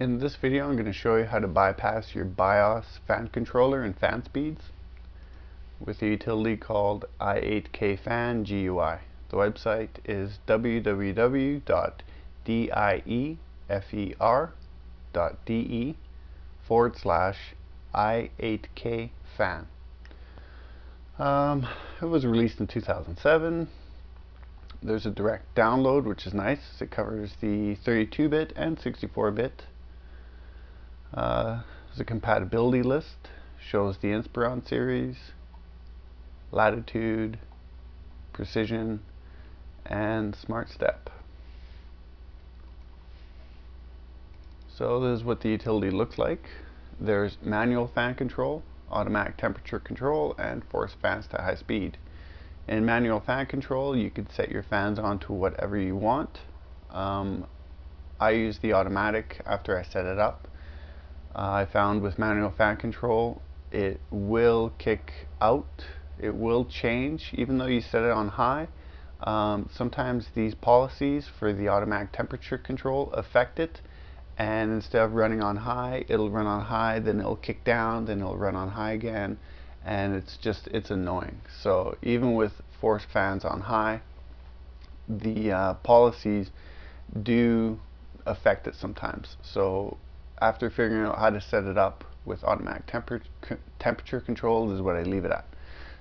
In this video I'm going to show you how to bypass your BIOS fan controller and fan speeds with a utility called I8kfanGUI. The website is www.diefer.de/I8kfan. It was released in 2007. There's a direct download, which is nice. It covers the 32-bit and 64-bit. There's a compatibility list, shows the Inspiron series, latitude, precision, and smart step. So this is what the utility looks like. There's manual fan control, automatic temperature control, and force fans to high speed. In manual fan control, you can set your fans onto whatever you want. I use the automatic after I set it up. I found with manual fan control, it will kick out, it will change even though you set it on high. Sometimes these policies for the automatic temperature control affect it, and instead of running on high, it'll run on high, then it'll kick down, then it'll run on high again, and it's annoying. So even with force fans on high, the policies do affect it sometimes. So after figuring out how to set it up with automatic temperature control, this is what I leave it at.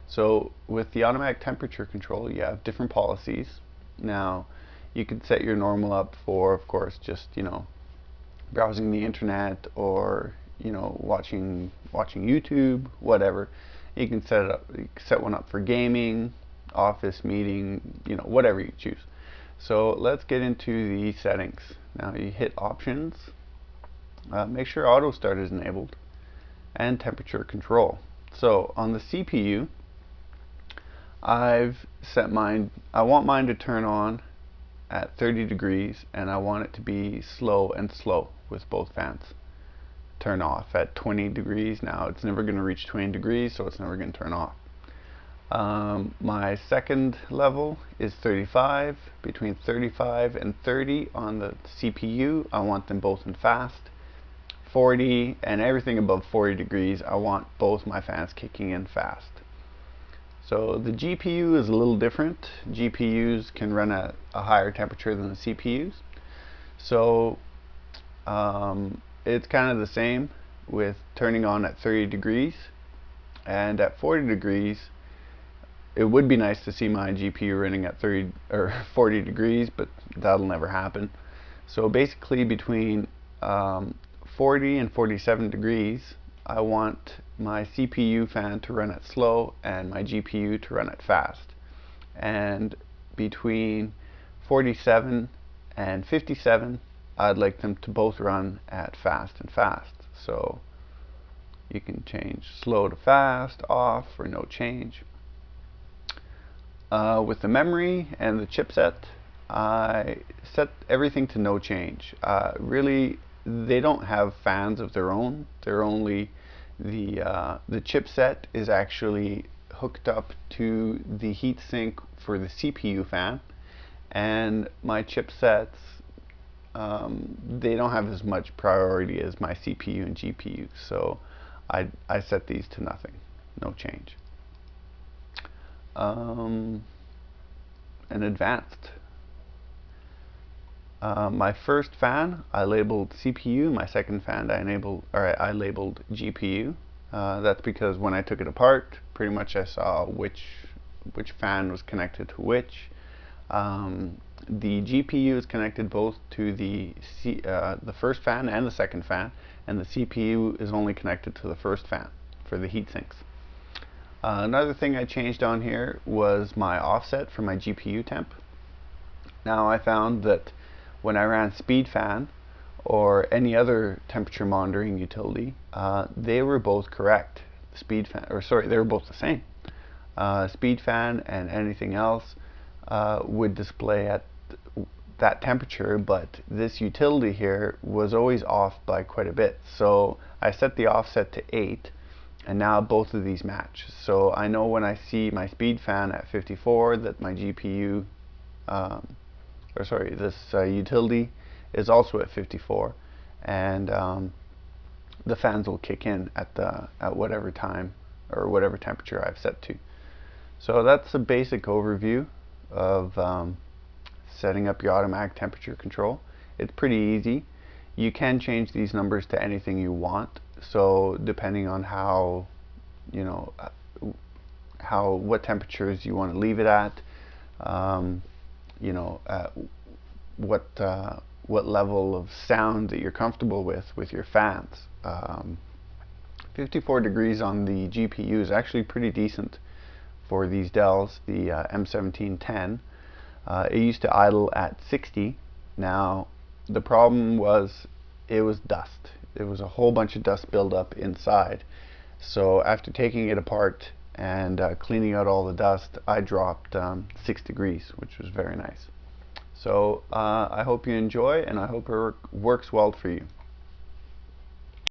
So with the automatic temperature control, you have different policies. Now you can set your normal up for, of course, just browsing the internet, or watching YouTube, whatever. You can set it up. You can set one up for gaming, office, meeting, whatever you choose. So let's get into the settings. Now you hit options, make sure auto start is enabled, and temperature control. So on the CPU, I've set mine, I want mine to turn on at 30 degrees, and I want it to be slow and slow with both fans. Turn off at 20 degrees. Now it's never going to reach 20 degrees, so it's never going to turn off. My second level is 35. Between 35 and 30 on the CPU, I want them both in fast. 40 and everything above 40 degrees, I want both my fans kicking in fast. So the GPU is a little different. GPUs can run at a higher temperature than the CPUs. So it's kind of the same with turning on at 30 degrees. And at 40 degrees, it would be nice to see my GPU running at 30 or 40 degrees, but that'll never happen. So basically between 40 and 47 degrees, I want my CPU fan to run at slow and my GPU to run at fast. And between 47 and 57, I'd like them to both run at fast and fast. So you can change slow to fast, off, or no change. With the memory and the chipset, I set everything to no change. Really, they don't have fans of their own. They're only the chipset is actually hooked up to the heatsink for the CPU fan, and my chipsets, they don't have as much priority as my CPU and GPU, so I set these to nothing, no change. And advanced. My first fan I labeled CPU. My second fan I labeled GPU. That's because when I took it apart, pretty much I saw which fan was connected to which. The GPU is connected both to the first fan and the second fan, and the CPU is only connected to the first fan for the heat sinks. Another thing I changed on here was my offset for my GPU temp. Now I found that when I ran speed fan or any other temperature monitoring utility, they were both correct. Speed fan, or sorry, they were both the same. Speed fan and anything else would display at that temperature, but this utility here was always off by quite a bit. So I set the offset to 8, and now both of these match. So I know when I see my speed fan at 54 that my GPU, this utility is also at 54, and the fans will kick in at whatever time or whatever temperature I've set to. So that's a basic overview of setting up your automatic temperature control. It's pretty easy. You can change these numbers to anything you want. So depending on how, you know, what temperatures you want to leave it at, you know, what level of sound that you're comfortable with your fans. 54 degrees on the GPU is actually pretty decent for these Dells, the M1710. It used to idle at 60. Now, the problem was it was dust. There was a whole bunch of dust buildup inside. So after taking it apart and cleaning out all the dust, I dropped 6 degrees, which was very nice. So I hope you enjoy, and I hope it works well for you.